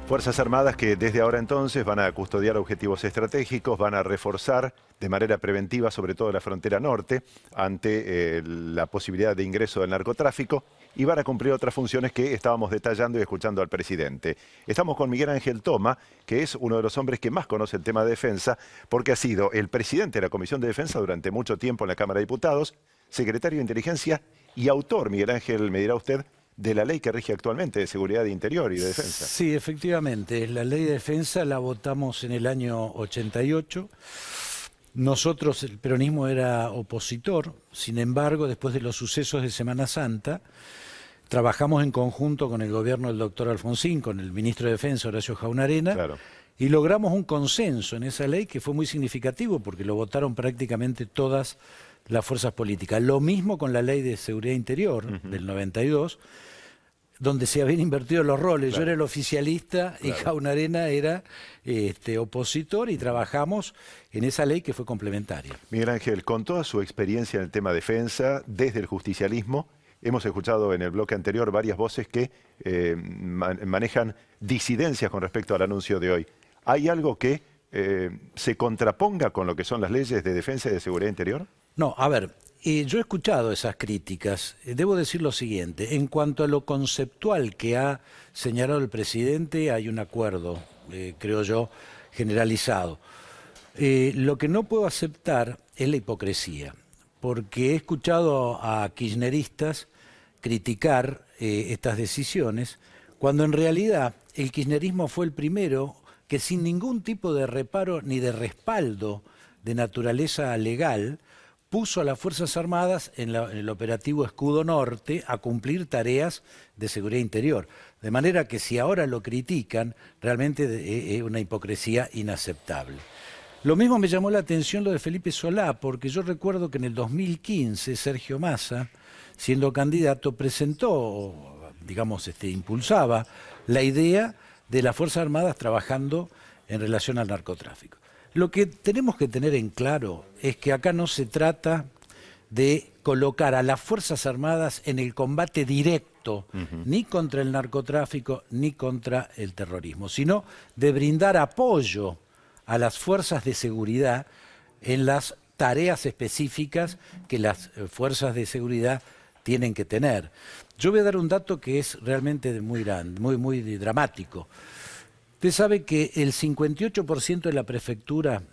Fuerzas Armadas que desde ahora entonces van a custodiar objetivos estratégicos, van a reforzar de manera preventiva sobre todo la frontera norte ante la posibilidad de ingreso del narcotráfico y van a cumplir otras funciones que estábamos detallando y escuchando al presidente. Estamos con Miguel Ángel Toma, que es uno de los hombres que más conoce el tema de defensa porque ha sido el presidente de la Comisión de Defensa durante mucho tiempo en la Cámara de Diputados, secretario de Inteligencia y autor, Miguel Ángel, me dirá usted, de la ley que rige actualmente de seguridad de interior y de defensa. Sí, efectivamente. La ley de defensa la votamos en el año 88. Nosotros, el peronismo era opositor. Sin embargo, después de los sucesos de Semana Santa, trabajamos en conjunto con el gobierno del doctor Alfonsín, con el ministro de Defensa, Horacio Jaunarena, Claro. y logramos un consenso en esa ley que fue muy significativo porque lo votaron prácticamente todas las fuerzas políticas. Lo mismo con la ley de seguridad interior del 92, donde se habían invertido los roles. Claro. Yo era el oficialista y Jaunarena era opositor y trabajamos en esa ley que fue complementaria. Miguel Ángel, con toda su experiencia en el tema defensa, desde el justicialismo, hemos escuchado en el bloque anterior varias voces que manejan disidencias con respecto al anuncio de hoy. ¿Hay algo que se contraponga con lo que son las leyes de defensa y de seguridad interior? No, a ver, yo he escuchado esas críticas. Debo decir lo siguiente, en cuanto a lo conceptual que ha señalado el presidente, hay un acuerdo, creo yo, generalizado. Lo que no puedo aceptar es la hipocresía, porque he escuchado a kirchneristas criticar estas decisiones, cuando en realidad el kirchnerismo fue el primero que sin ningún tipo de reparo ni de respaldo de naturaleza legal, puso a las Fuerzas Armadas en el operativo Escudo Norte a cumplir tareas de seguridad interior. De manera que si ahora lo critican, realmente es una hipocresía inaceptable. Lo mismo me llamó la atención lo de Felipe Solá, porque yo recuerdo que en el 2015 Sergio Massa, siendo candidato, presentó, digamos, impulsaba la idea de las Fuerzas Armadas trabajando en relación al narcotráfico. Lo que tenemos que tener en claro es que acá no se trata de colocar a las Fuerzas Armadas en el combate directo, ni contra el narcotráfico, ni contra el terrorismo, sino de brindar apoyo a las fuerzas de seguridad en las tareas específicas que las fuerzas de seguridad tienen que tener. Yo voy a dar un dato que es realmente muy grande, muy dramático. Usted sabe que el 58% de la prefectura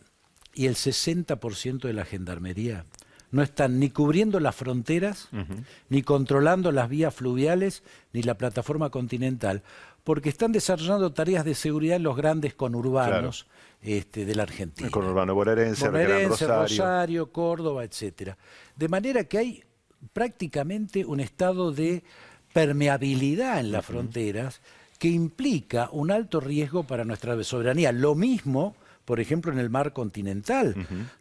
y el 60% de la gendarmería no están ni cubriendo las fronteras, ni controlando las vías fluviales, ni la plataforma continental, porque están desarrollando tareas de seguridad en los grandes conurbanos de la Argentina. El conurbano bonaerense, Rosario, Córdoba, etc. De manera que hay prácticamente un estado de permeabilidad en las fronteras que implica un alto riesgo para nuestra soberanía. Lo mismo, por ejemplo, en el mar continental,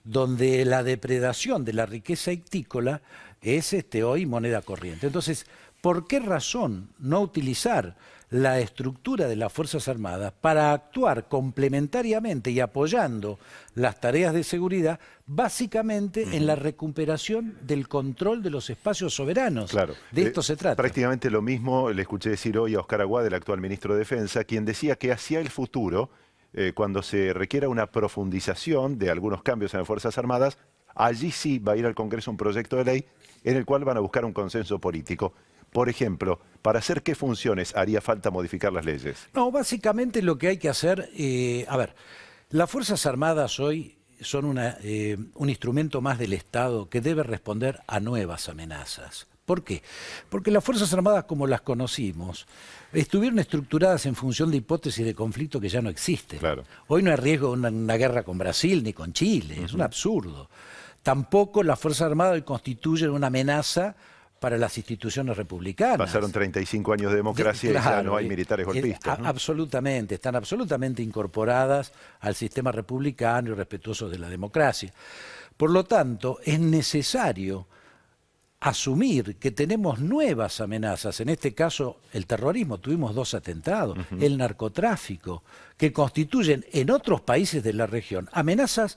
donde la depredación de la riqueza ictícola es hoy moneda corriente. Entonces, ¿por qué razón no utilizar la estructura de las Fuerzas Armadas para actuar complementariamente y apoyando las tareas de seguridad, básicamente en la recuperación del control de los espacios soberanos? Claro. De esto se trata. Prácticamente lo mismo le escuché decir hoy a Oscar Aguad, el actual ministro de Defensa, quien decía que hacia el futuro, cuando se requiera una profundización de algunos cambios en las Fuerzas Armadas, allí sí va a ir al Congreso un proyecto de ley en el cual van a buscar un consenso político. Por ejemplo, ¿para hacer qué funciones haría falta modificar las leyes? No, básicamente lo que hay que hacer, a ver, las Fuerzas Armadas hoy son un instrumento más del Estado que debe responder a nuevas amenazas. ¿Por qué? Porque las Fuerzas Armadas, como las conocimos, estuvieron estructuradas en función de hipótesis de conflicto que ya no existen. Claro. Hoy no hay riesgo de una guerra con Brasil ni con Chile, es un absurdo. Tampoco las Fuerzas Armadas hoy constituyen una amenaza para las instituciones republicanas. Pasaron 35 años de democracia y ya no hay militares golpistas, ¿no? Absolutamente, están absolutamente incorporadas al sistema republicano y respetuosos de la democracia. Por lo tanto, es necesario asumir que tenemos nuevas amenazas, en este caso el terrorismo, tuvimos 2 atentados, el narcotráfico, que constituyen en otros países de la región amenazas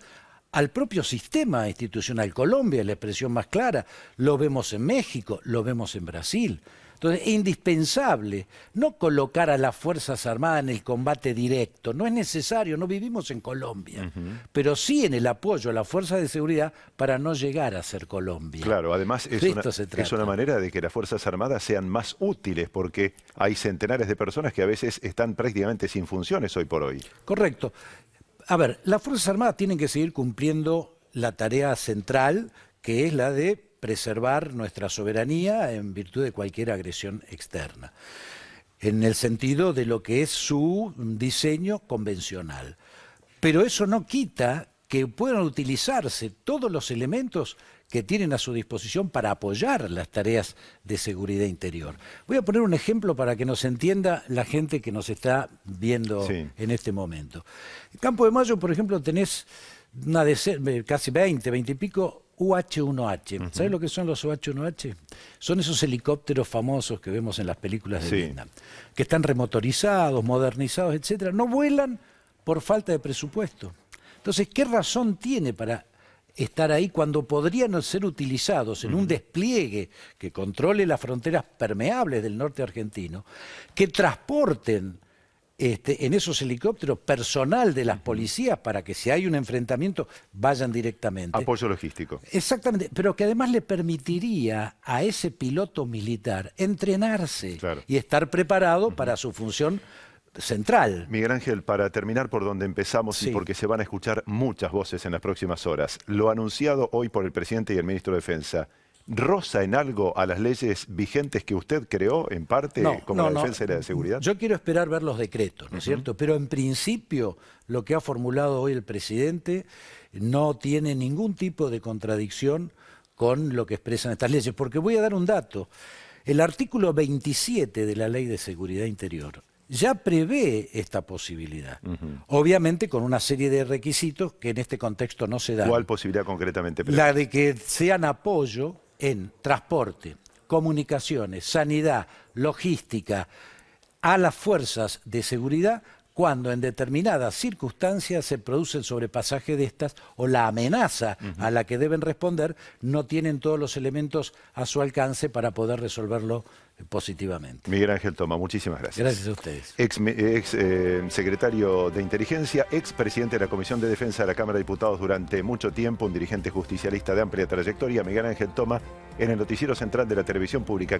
al propio sistema institucional. Colombia es la expresión más clara, lo vemos en México, lo vemos en Brasil. Entonces es indispensable no colocar a las Fuerzas Armadas en el combate directo, no es necesario, no vivimos en Colombia, pero sí en el apoyo a las fuerzas de seguridad para no llegar a ser Colombia. Claro, además es una manera de que las Fuerzas Armadas sean más útiles, porque hay centenares de personas que a veces están prácticamente sin funciones hoy por hoy. Correcto. A ver, las Fuerzas Armadas tienen que seguir cumpliendo la tarea central, que es la de preservar nuestra soberanía en virtud de cualquier agresión externa, en el sentido de lo que es su diseño convencional. Pero eso no quita que puedan utilizarse todos los elementos que tienen a su disposición para apoyar las tareas de seguridad interior. Voy a poner un ejemplo para que nos entienda la gente que nos está viendo en este momento. En Campo de Mayo, por ejemplo, tenés casi 20 y pico UH-1H. ¿Sabes lo que son los UH-1H? Son esos helicópteros famosos que vemos en las películas de Vietnam, que están remotorizados, modernizados, etcétera. No vuelan por falta de presupuesto. Entonces, ¿qué razón tiene para estar ahí cuando podrían ser utilizados en un despliegue que controle las fronteras permeables del norte argentino, que transporten en esos helicópteros personal de las policías para que si hay un enfrentamiento vayan directamente? Apoyo logístico. Exactamente, pero que además le permitiría a ese piloto militar entrenarse y estar preparado para su función central. Miguel Ángel, para terminar por donde empezamos y porque se van a escuchar muchas voces en las próximas horas, lo anunciado hoy por el presidente y el ministro de Defensa, ¿roza en algo a las leyes vigentes que usted creó en parte como la defensa y la de seguridad? Yo quiero esperar ver los decretos, ¿no es cierto? Pero en principio lo que ha formulado hoy el presidente no tiene ningún tipo de contradicción con lo que expresan estas leyes, porque voy a dar un dato. El artículo 27 de la Ley de Seguridad Interior ya prevé esta posibilidad, obviamente con una serie de requisitos que en este contexto no se dan. ¿Cuál posibilidad concretamente prevé? La de que sean apoyo en transporte, comunicaciones, sanidad, logística, a las fuerzas de seguridad cuando en determinadas circunstancias se produce el sobrepasaje de estas o la amenaza a la que deben responder no tienen todos los elementos a su alcance para poder resolverlo positivamente. Miguel Ángel Toma, muchísimas gracias. Gracias a ustedes. Ex secretario de Inteligencia, ex presidente de la Comisión de Defensa de la Cámara de Diputados durante mucho tiempo, un dirigente justicialista de amplia trayectoria, Miguel Ángel Toma, en el noticiero central de la televisión pública.